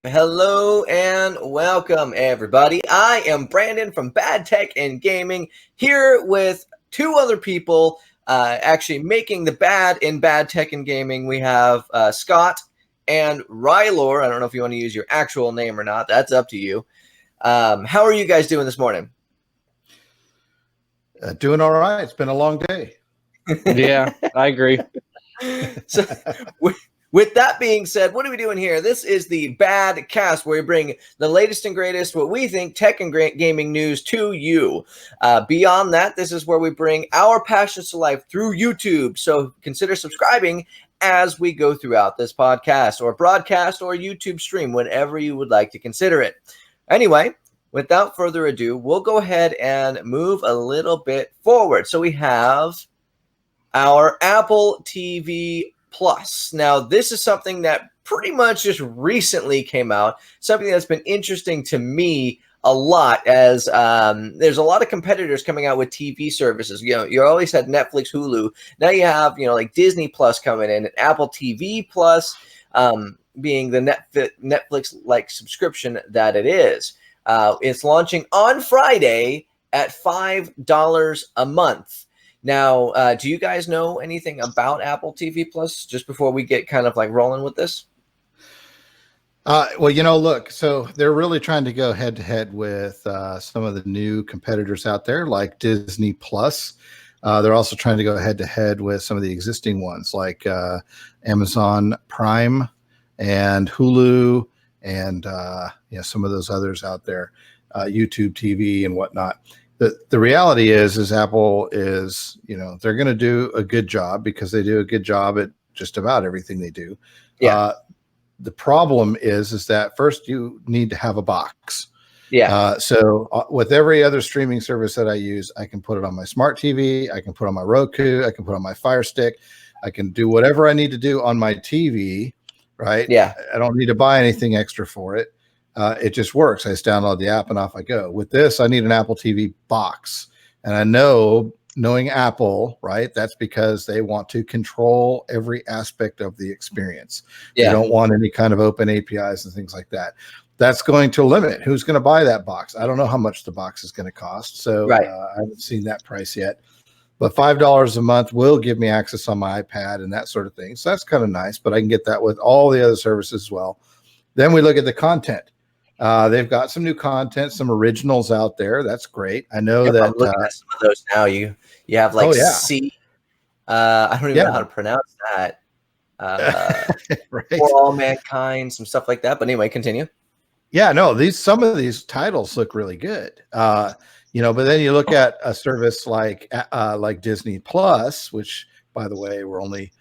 Hello and welcome, everybody. I am Brandon from Bad Tech and Gaming, here with two other people actually making the bad in Bad Tech and Gaming. We have Scott and Rylor. I don't know if you want to use your actual name or not. That's up to you. How are you guys doing this morning? Doing all right. It's been a long day. Yeah, I agree. So, with that being said, what are we doing here? This is the Bad Cast, where we bring the latest and greatest, what we think, tech and gaming news to you. Beyond that, this is where we bring our passions to life through YouTube. So consider subscribing as we go throughout this podcast or broadcast or YouTube stream, whenever you would like to consider it. Anyway, without further ado, we'll go ahead and move a little bit forward. So we have our Apple TV Plus. Now, this is something that pretty much just recently came out, something that's been interesting to me a lot, as there's a lot of competitors coming out with TV services. You know, you always had Netflix, Hulu. Now you have, like Disney Plus coming in, and Apple TV Plus being the Netflix-like subscription that it is. It's launching on Friday at $5 a month. Now, do you guys know anything about Apple TV Plus just before we get kind of like rolling with this? Well, look, so they're really trying to go head to head with some of the new competitors out there, like Disney Plus. They're also trying to go head to head with some of the existing ones, like Amazon Prime and Hulu, and some of those others out there, YouTube TV and whatnot. The reality is Apple is, they're going to do a good job because they do a good job at just about everything they do. Yeah. The problem is that first you need to have a box. Yeah. So with every other streaming service that I use, I can put it on my smart TV. I can put it on my Roku. I can put it on my Fire Stick. I can do whatever I need to do on my TV. Right. Yeah. I don't need to buy anything extra for it. It just works. I just download the app and off I go. With this, I need an Apple TV box. And I knowing Apple, right, that's because they want to control every aspect of the experience. Yeah. They don't want any kind of open APIs and things like that. That's going to limit who's going to buy that box. I don't know how much the box is going to cost. So I haven't seen that price yet. But $5 a month will give me access on my iPad and that sort of thing. So that's kind of nice. But I can get that with all the other services as well. Then we look at the content. They've got some new content, some originals out there. That's great. I know that. I'm looking at some of those now. You have like C. I don't even know how to pronounce that. Right. For All Mankind, some stuff like that. But anyway, continue. Yeah, no, some of these titles look really good. But then you look at a service like Disney Plus, which, by the way, we're only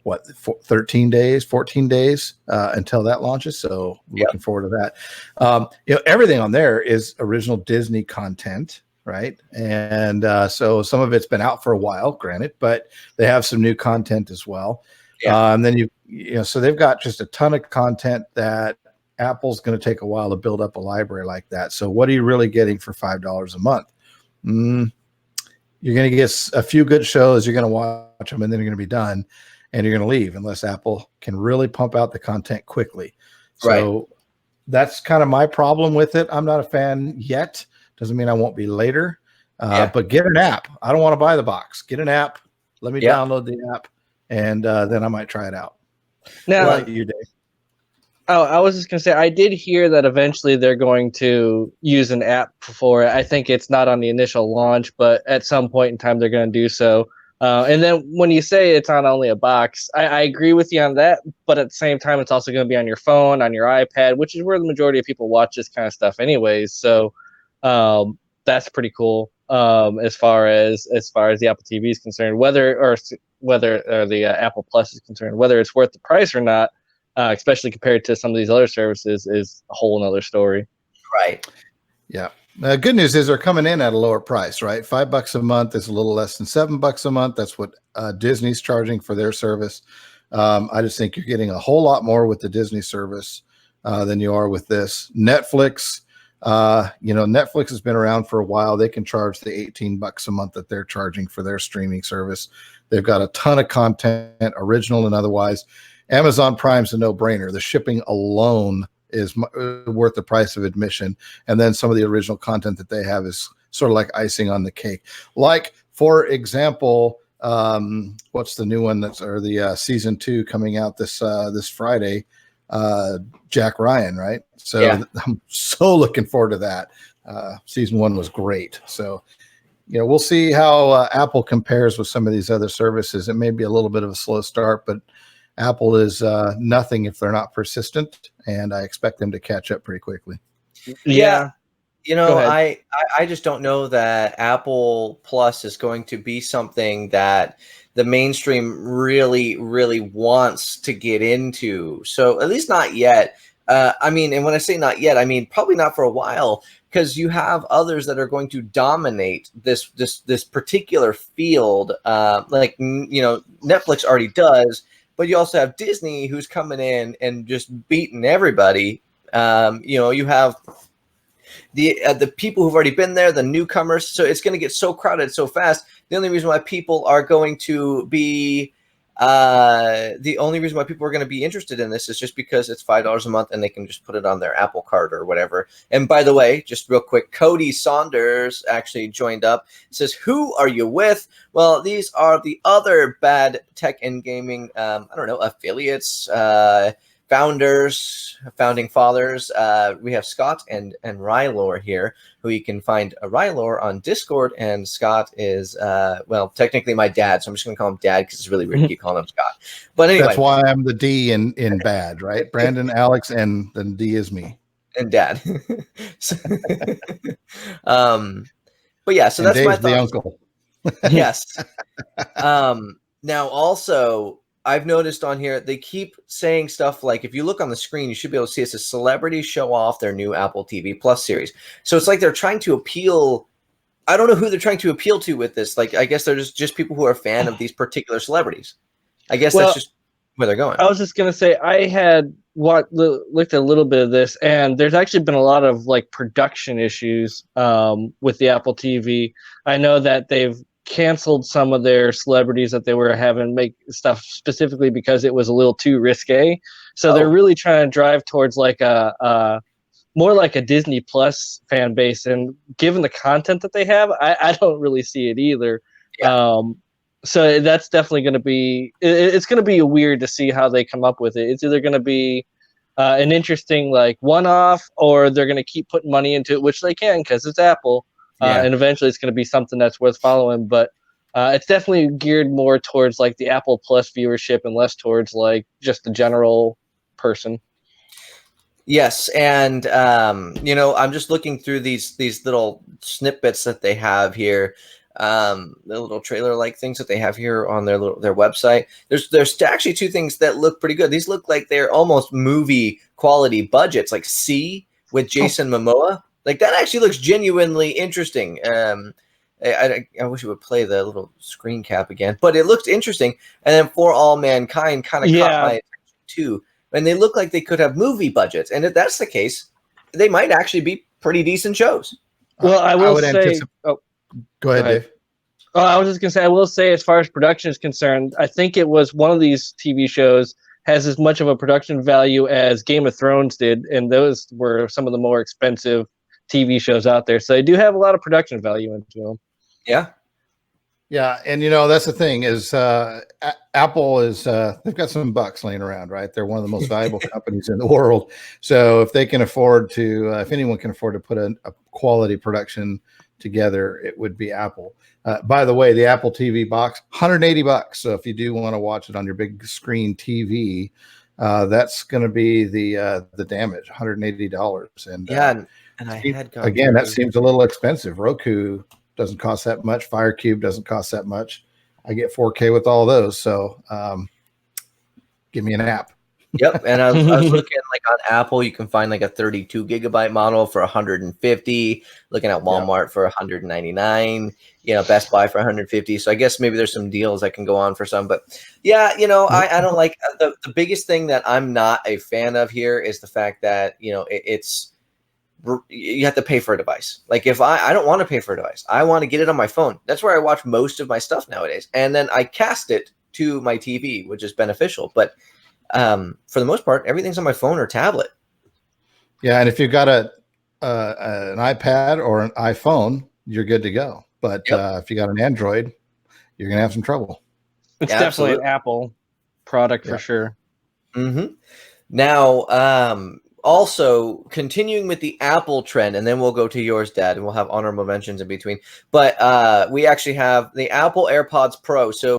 14 days until that launches. So looking forward to that. Everything on there is original Disney content, right? And so some of it's been out for a while, granted, but they have some new content as well. Yeah. And then so they've got just a ton of content that Apple's going to take a while to build up a library like that. So what are you really getting for $5 a month? You're going to get a few good shows. You're going to watch them, and then you're going to be done, and you're going to leave unless Apple can really pump out the content quickly. So that's kind of my problem with it. I'm not a fan yet. Doesn't mean I won't be later. But get an app. I don't want to buy the box. Get an app. Let me download the app, and then I might try it out. Now, what about you, Dave? Oh, I was just going to say, I did hear that eventually they're going to use an app for it. I think it's not on the initial launch, but at some point in time, they're going to do so. And then when you say it's not only a box, I agree with you on that. But at the same time, it's also going to be on your phone, on your iPad, which is where the majority of people watch this kind of stuff anyways. So that's pretty cool as far as the Apple TV is concerned, whether the Apple Plus is concerned, whether it's worth the price or not. Especially compared to some of these other services, is a whole nother story. Right. Yeah. Good news is they're coming in at a lower price, right? $5 a month is a little less than $7 a month. That's what Disney's charging for their service. I just think you're getting a whole lot more with the Disney service than you are with this. Netflix, Netflix has been around for a while. They can charge the $18 a month that they're charging for their streaming service. They've got a ton of content, original and otherwise. Amazon Prime's a no-brainer. The shipping alone is worth the price of admission, and then some of the original content that they have is sort of like icing on the cake. Like, for example, what's the new one the season 2 coming out this Friday? Jack Ryan, right? So Yeah. I'm so looking forward to that. Season 1 was great. So, we'll see how Apple compares with some of these other services. It may be a little bit of a slow start, but Apple is nothing if they're not persistent, and I expect them to catch up pretty quickly. Yeah. Go ahead. I just don't know that Apple Plus is going to be something that the mainstream really, really wants to get into. So at least not yet. And when I say not yet, I mean probably not for a while, because you have others that are going to dominate this particular field. Netflix already does, but you also have Disney, who's coming in and just beating everybody. You have the people who've already been there, the newcomers. So it's going to get so crowded so fast. The only reason why people are going to be interested in this is just because it's $5 a month and they can just put it on their Apple Card or whatever. And by the way, just real quick, Cody Saunders actually joined up. It says, "Who are you with?" Well, these are the other bad tech and gaming, affiliates, founding fathers. We have Scott and Rylor here, who you can find Rylor on Discord, and Scott is technically my dad, so I'm just gonna call him Dad because it's really weird to keep calling him Scott. But anyway, that's why I'm the D in bad, right? Brandon, Alex, and then D is me and Dad. But yeah, so and that's Dave's my the thoughts. uncle. Yes. Now also, I've noticed on here, they keep saying stuff like, if you look on the screen, you should be able to see it says celebrities show off their new Apple TV Plus series. So it's like they're trying to appeal. I don't know who they're trying to appeal to with this. Like, I guess they're just people who are a fan of these particular celebrities. I guess that's just where they're going. I was just going to say, I had looked at a little bit of this, and there's actually been a lot of production issues with the Apple TV. I know that they've canceled some of their celebrities that they were having make stuff specifically because it was a little too risque. So they're really trying to drive towards more like a Disney Plus fan base. And given the content that they have, I don't really see it either. Yeah. So that's definitely going to be, it's going to be weird to see how they come up with it. It's either going to be an interesting one-off, or they're going to keep putting money into it, which they can because it's Apple. And eventually it's going to be something that's worth following. But it's definitely geared more towards the Apple Plus viewership and less towards just the general person. Yes, and I'm just looking through these little snippets that they have here, the little trailer things that they have here on their website. There's actually two things that look pretty good. These look like they're almost movie quality budgets, like C with Jason Momoa. That actually looks genuinely interesting. I wish it would play the little screen cap again, but it looks interesting. And then For All Mankind kind of caught my attention too. And they look like they could have movie budgets. And if that's the case, they might actually be pretty decent shows. Well, I will say... Go ahead, Dave. Oh, I was just going to say, I will say, as far as production is concerned, I think it was one of these TV shows has as much of a production value as Game of Thrones did. And those were some of the more expensive TV shows out there. So they do have a lot of production value into them. Yeah. Yeah. And, that's the thing is Apple is they've got some bucks laying around, right? They're one of the most valuable companies in the world. So if they can afford to, if anyone can afford to put a quality production together, it would be Apple. By the way, the Apple TV box, $180. So if you do want to watch it on your big screen TV, that's going to be the damage, $180. And yeah, and I had gone again, that seems a little expensive. Roku doesn't cost that much. FireCube doesn't cost that much. I get 4K with all those. So give me an app. Yep. And I was looking on Apple, you can find a 32 gigabyte model for $150, looking at Walmart for $199, Best Buy for $150. So I guess maybe there's some deals that can go on for some, but yeah, I don't like the biggest thing that I'm not a fan of here is the fact that, it's, you have to pay for a device. If I don't want to pay for a device, I want to get it on my phone. That's where I watch most of my stuff nowadays. And then I cast it to my TV, which is beneficial. But for the most part, everything's on my phone or tablet. Yeah, and if you've got an iPad or an iPhone, you're good to go. But if you got an Android, you're gonna have some trouble. It's definitely an Apple product for sure. Mm-hmm. Now, also continuing with the Apple trend, and then we'll go to yours, Dad, and we'll have honorable mentions in between. But we actually have the Apple AirPods Pro. So